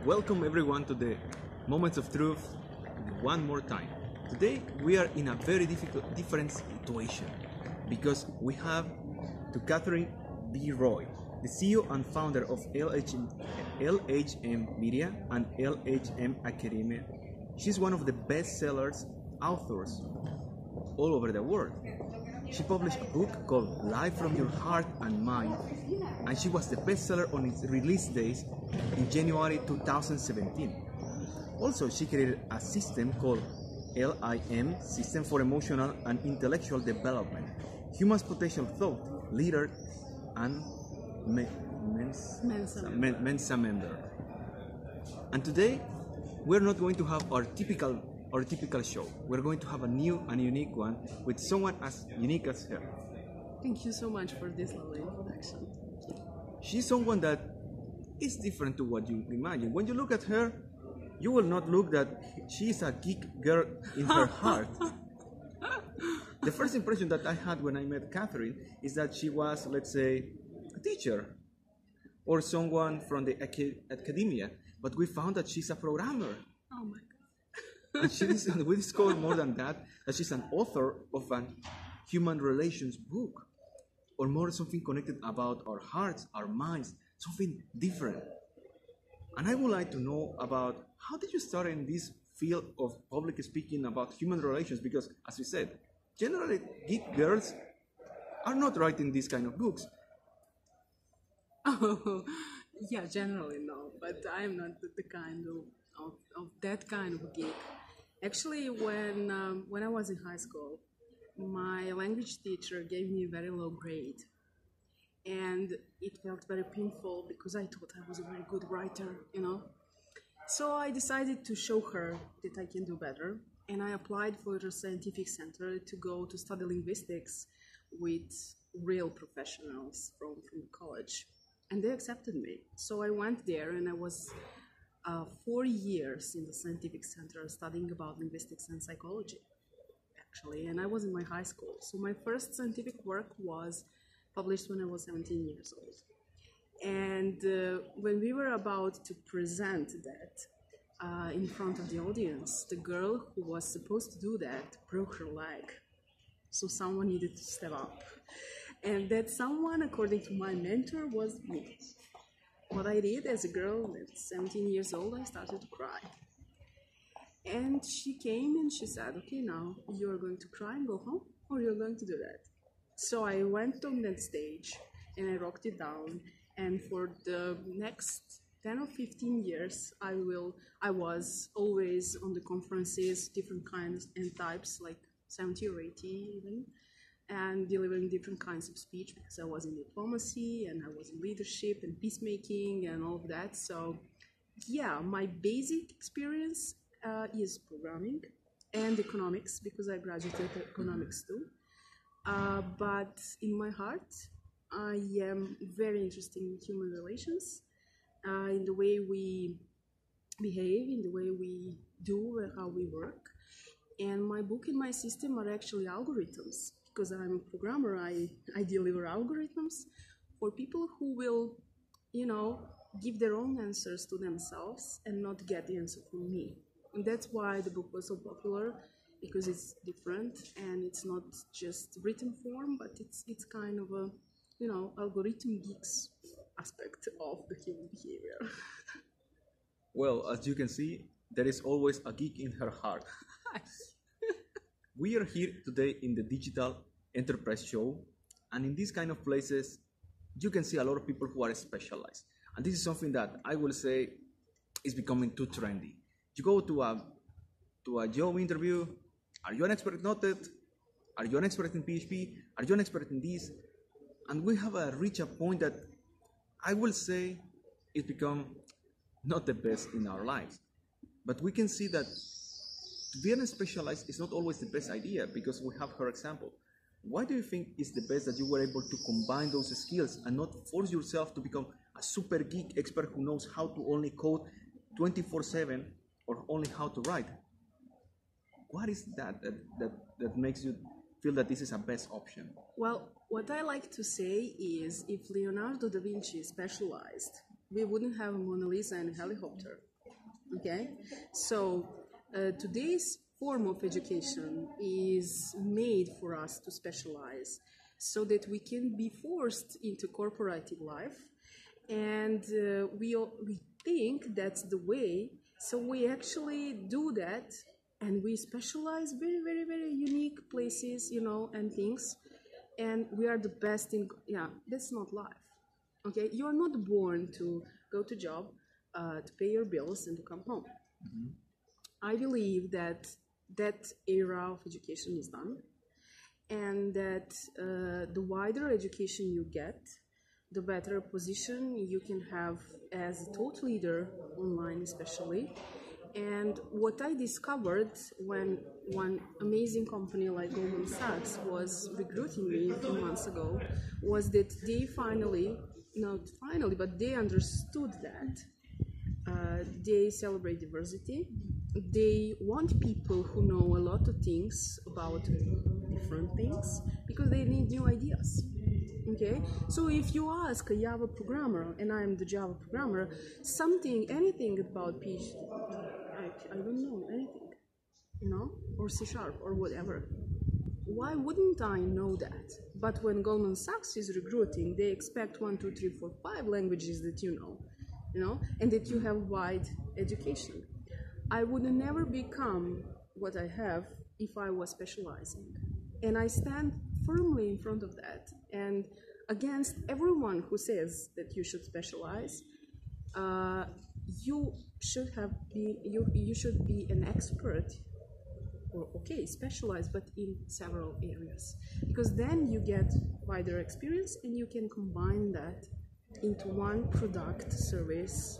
Welcome everyone to the Moments of Truth one more time. Today we are in a very different situation because we have to Catherine B. Roy, the CEO and founder of LHM Media and LHM Academia. She's one of the best-sellers authors all over the world. She published a book called Live from Your Heart and Mind, and she was the bestseller on its release days in January 2017. Also, she created a system called LIM, System for Emotional and Intellectual Development, Human Potential Thought, Leader, and MENSA member. And today, we're not going to have our typical show. We're going to have a new and unique one with someone as unique as her. Thank you so much for this lovely introduction. She's someone that is different to what you imagine. When you look at her, you will not look that she is a geek girl in her heart. The first impression that I had when I met Catherine is that she was, let's say, a teacher or someone from the academia, but we found that she's a programmer. Oh my God. And we discovered more than that she's an author of a human relations book, or more something connected about our hearts, our minds, something different. And I would like to know about how did you start in this field of public speaking about human relations? Because, as we said, generally geek girls are not writing these kind of books. Oh, yeah, generally no, but I am not the kind of that kind of geek. Actually, when I was in high school, my language teacher gave me a very low grade, and it felt very painful because I thought I was a very good writer, So I decided to show her that I can do better, and I applied for the scientific center to go to study linguistics with real professionals from college, and they accepted me. So I went there, and I was 4 years in the scientific center studying about linguistics and psychology, actually, and I was in my high school. So my first scientific work was published when I was 17 years old. And when we were about to present that in front of the audience, the girl who was supposed to do that broke her leg. So someone needed to step up. And that someone, according to my mentor, was me. What I did as a girl at 17 years old, I started to cry. And she came and she said, okay, now you're going to cry and go home, or you're going to do that. So I went on that stage and I rocked it down. And for the next 10 or 15 years, I was always on the conferences, different kinds and types, like 70 or 80 even, and delivering different kinds of speech because I was in diplomacy and I was in leadership and peacemaking and all of that. So yeah, my basic experience is programming and economics because I graduated economics too. But in my heart, I am very interested in human relations, in the way we behave, in the way we do and how we work. And my book and my system are actually algorithms. Because I'm a programmer, I deliver algorithms for people who will, give their own answers to themselves and not get the answer from me. And that's why the book was so popular, because it's different and it's not just written form, but it's kind of a, algorithm geeks aspect of the human behavior. Well, as you can see, there is always a geek in her heart. We are here today in the Digital Enterprise Show, and in these kind of places, you can see a lot of people who are specialized. And this is something that I will say is becoming too trendy. You go to a job interview, are you an expert in .NET? Are you an expert in PHP? Are you an expert in this? And we have reached a point that I will say it become not the best in our lives. But we can see that to be specialized is not always the best idea, because we have her example. Why do you think it's the best that you were able to combine those skills and not force yourself to become a super geek expert who knows how to only code 24/7 or only how to write? What is that makes you feel that this is a best option? Well, what I like to say is if Leonardo da Vinci specialized, we wouldn't have a Mona Lisa and a helicopter. Okay, so today's form of education is made for us to specialize so that we can be forced into corporative life, and we think that's the way. So we actually do that, and we specialize very, very, very unique places, and things, and we are the best in. Yeah, that's not life. Okay, you are not born to go to job, to pay your bills and to come home. I believe that that era of education is done, and that the wider education you get, the better position you can have as a thought leader online, especially. And what I discovered when one amazing company like Goldman Sachs was recruiting me a few months ago was that they not finally, but they understood that they celebrate diversity. They want people who know a lot of things about different things because they need new ideas. Okay, so if you ask a Java programmer, and I'm the Java programmer, anything about PHP, I don't know anything, or C# or whatever. Why wouldn't I know that? But when Goldman Sachs is recruiting, they expect 1, 2, 3, 4, 5 languages that you know, and that you have wide education. I would never become what I have if I was specializing. And I stand firmly in front of that. And against everyone who says that you should specialize, you should be an expert, or specialized, but in several areas, because then you get wider experience and you can combine that into one product, service,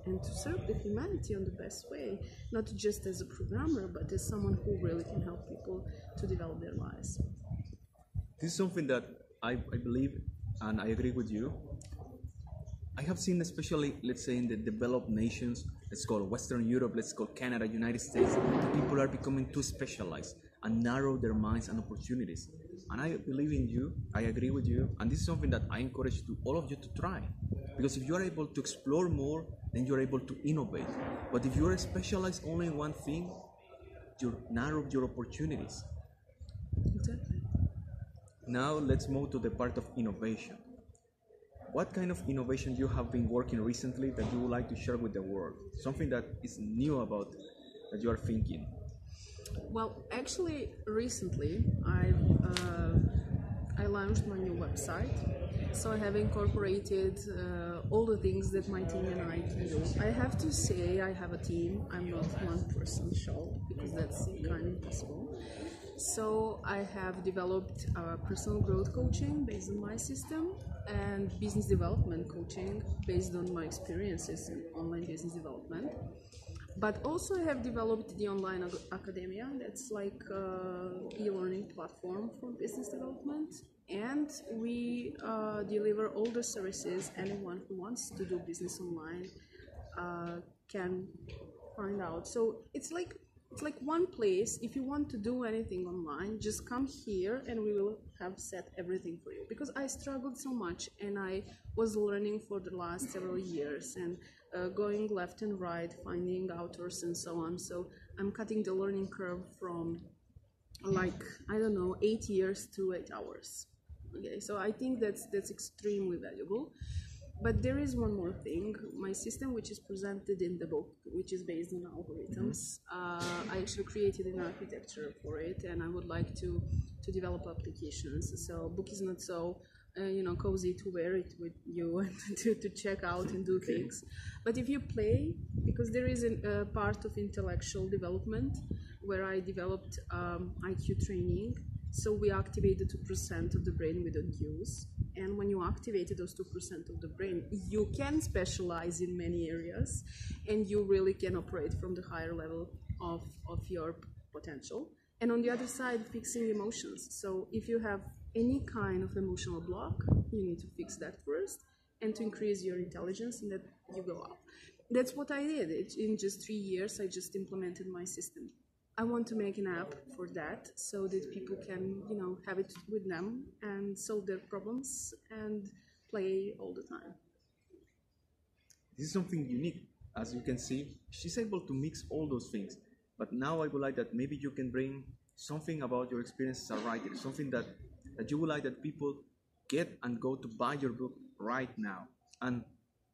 and to serve the humanity on the best way, not just as a programmer, but as someone who really can help people to develop their lives. This is something that I believe, and I agree with you. I have seen, especially, let's say, in the developed nations, let's call Western Europe, let's call Canada, United States, the people are becoming too specialized and narrow their minds and opportunities. And I believe in you, I agree with you, and this is something that I encourage all of you to try. Because if you are able to explore more, then you are able to innovate. But if you are specialized only in one thing, you narrow your opportunities. Exactly. Now let's move to the part of innovation. What kind of innovation you have been working recently that you would like to share with the world? Something that is new about that you are thinking. Well, actually, recently I launched my new website. So I have incorporated all the things that my team and I can do. I have to say I have a team. I'm not one-person show because that's kind of impossible. So I have developed personal growth coaching based on my system and business development coaching based on my experiences in online business development. But also I have developed the online academia. That's like e-learning platform for business development. And we deliver all the services anyone who wants to do business online can find out. So it's like one place. If you want to do anything online, just come here and we will have set everything for you. Because I struggled so much and I was learning for the last several years and going left and right, finding authors and so on. So I'm cutting the learning curve from 8 years to 8 hours. Okay, so I think that's extremely valuable. But there is one more thing. My system, which is presented in the book, which is based on algorithms, I actually created an architecture for it, and I would like to develop applications. So book is not so cozy to wear it with you and to check out and do things. But if you play, because there is a part of intellectual development where I developed IQ training. So we activate the 2% of the brain we don't use. And when you activate those 2% of the brain, you can specialize in many areas and you really can operate from the higher level of your potential. And on the other side, fixing emotions. So if you have any kind of emotional block, you need to fix that first and to increase your intelligence, and that you go up. That's what I did. In just 3 years, I just implemented my system. I want to make an app for that so that people can, have it with them and solve their problems and play all the time. This is something unique as you can see, she's able to mix all those things. But now I would like that maybe you can bring something about your experience as a writer, something that you would like that people get and go to buy your book right now. And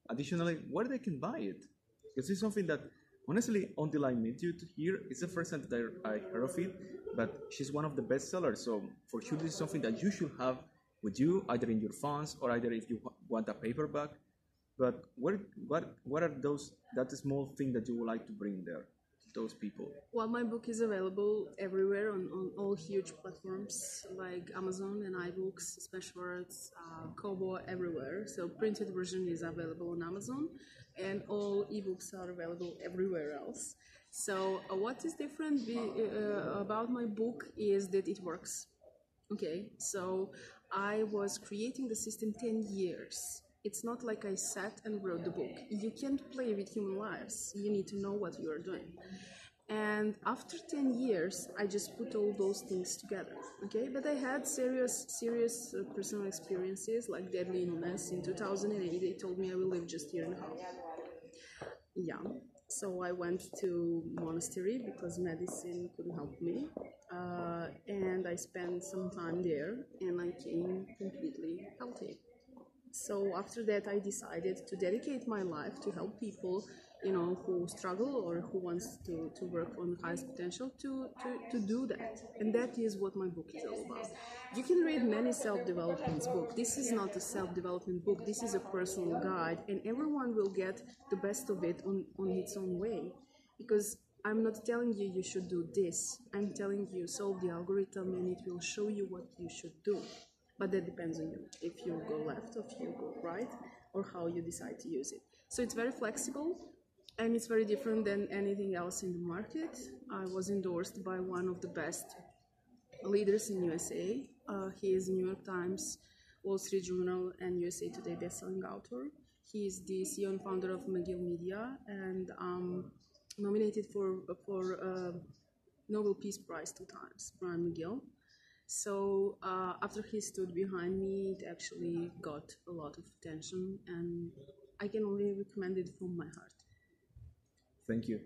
additionally, where they can buy it. Because it's something that, honestly, until I met you here, it's the first time that I heard of it, but she's one of the best sellers. So for sure, this is something that you should have with you, either in your funds or either if you want a paperback. But what are those, that small thing that you would like to bring there to those people? Well, my book is available everywhere on all huge platforms like Amazon and iBooks, Special Arts, Kobo, everywhere. So printed version is available on Amazon, and all ebooks are available everywhere else. So what is different about my book is that it works. Okay, so I was creating the system 10 years. It's not like I sat and wrote the book. You can't play with human lives. You need to know what you are doing. And after 10 years, I just put all those things together, okay? But I had serious personal experiences, like deadly illness. In 2008, they told me I will live just a year and a half. Yeah, so I went to monastery because medicine couldn't help me. And I spent some time there, and I came completely healthy. So after that, I decided to dedicate my life to help people, who struggle or who wants to work on the highest potential to do that. And that is what my book is all about. You can read many self-development books. This is not a self-development book. This is a personal guide, and everyone will get the best of it on its own way. Because I'm not telling you you should do this. I'm telling you solve the algorithm and it will show you what you should do. But that depends on you, if you go left or if you go right, or how you decide to use it. So it's very flexible, and it's very different than anything else in the market. I was endorsed by one of the best leaders in USA. He is New York Times, Wall Street Journal, and USA Today Bestselling Author. He is the CEO and founder of McGill Media, and nominated for Nobel Peace Prize 2 times, Brian McGill. So after he stood behind me, it actually got a lot of attention, and I can only recommend it from my heart. Thank you.